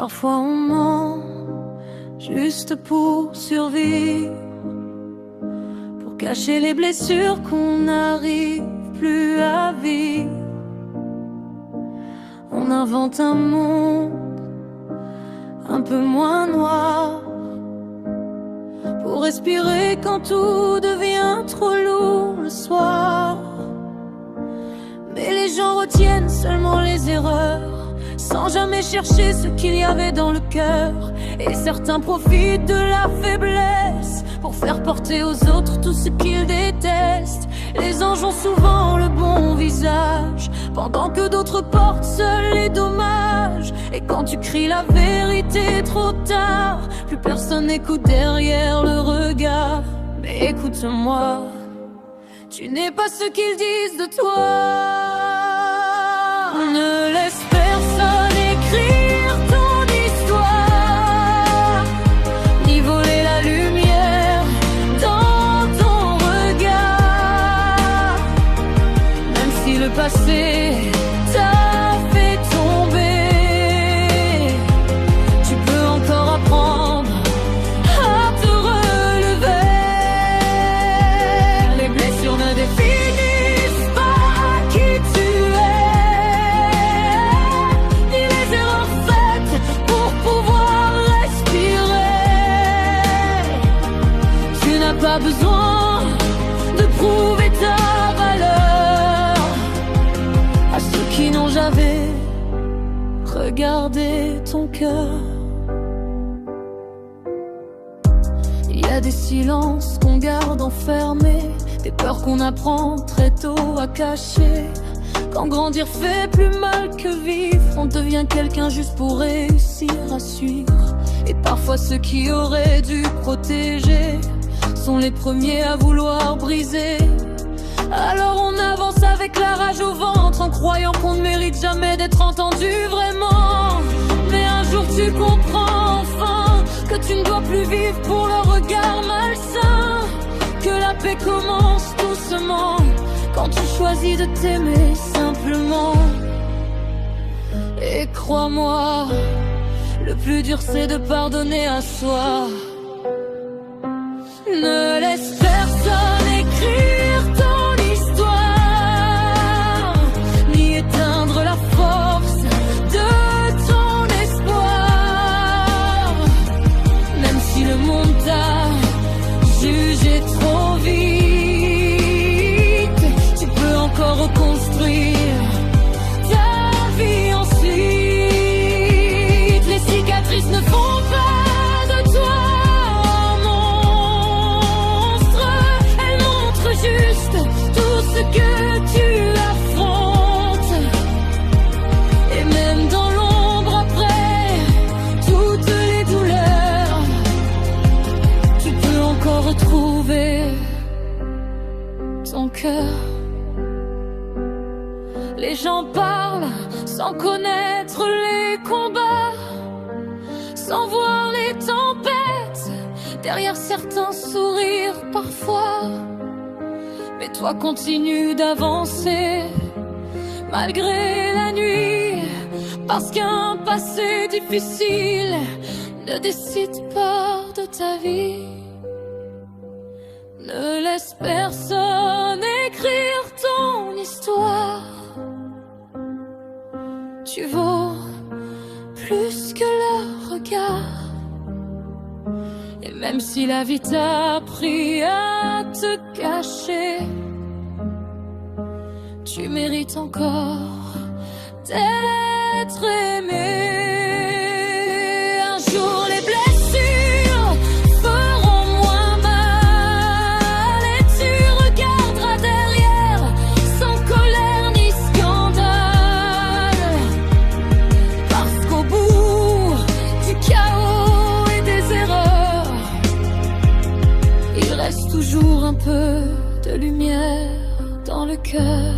Parfois on ment juste pour survivre, pour cacher les blessures qu'on n'arrive plus à vivre. On invente un monde un peu moins noir pour respirer quand tout devient trop lourd le soir. Mais les gens retiennent seulement les erreurs, sans jamais chercher ce qu'il y avait dans le cœur. Et certains profitent de la faiblesse pour faire porter aux autres tout ce qu'ils détestent. Les anges ont souvent le bon visage, pendant que d'autres portent seuls les dommages. Et quand tu cries la vérité trop tard, plus personne n'écoute derrière le regard. Mais écoute-moi, tu n'es pas ce qu'ils disent de toi. Ne laisse personne écrire ton histoire, ni voler la lumière dans ton regard. Même si le passé t'a fait tomber, tu peux encore apprendre à te relever. Les blessures ne définissent pas qui tu es, ni les erreurs faites pour pouvoir respirer. Tu n'as pas besoin de prouver ta valeur à ceux qui n'ont jamais regardé ton cœur. Il y a des silences qu'on garde enfermés, des peurs qu'on apprend très tôt à cacher. Quand grandir fait plus mal que vivre, on devient quelqu'un juste pour réussir à suivre. Et parfois ceux qui auraient dû protéger sont les premiers à vouloir briser. Alors on avance avec la rage au ventre, en croyant qu'on ne mérite jamais d'être entendu vraiment. Mais un jour tu comprends enfin que tu ne dois plus vivre pour le regard malsain, que la paix commence doucement quand tu choisis de t'aimer simplement. Et crois-moi, le plus dur c'est de pardonner à soi. Ne laisse personne écrire ton histoire, ni éteindre la force de ton espoir. Même si le monde t'a jugé trop vite, tu peux encore reconstruire ta vie ensuite. Les cicatrices ne font pas de toi un monstre, elles montrent juste tout ce que tu affrontes. Et même dans l'ombre après toutes les douleurs, tu peux encore retrouver ton cœur. Les gens parlent sans connaître les combats, sans voir les tempêtes derrière certains sourires parfois. Mais toi continue d'avancer malgré la nuit, parce qu'un passé difficile ne décide pas de ta vie. Ne laisse personne écrire ton histoire. Tu vaux plus que le regard. Et même si la vie t'a appris à te cacher, tu mérites encore d'être aimé. Un jour les blessures feront moins mal, et tu regarderas derrière sans colère ni scandale. Parce qu'au bout du chaos et des erreurs, il reste toujours un peu de lumière dans le cœur.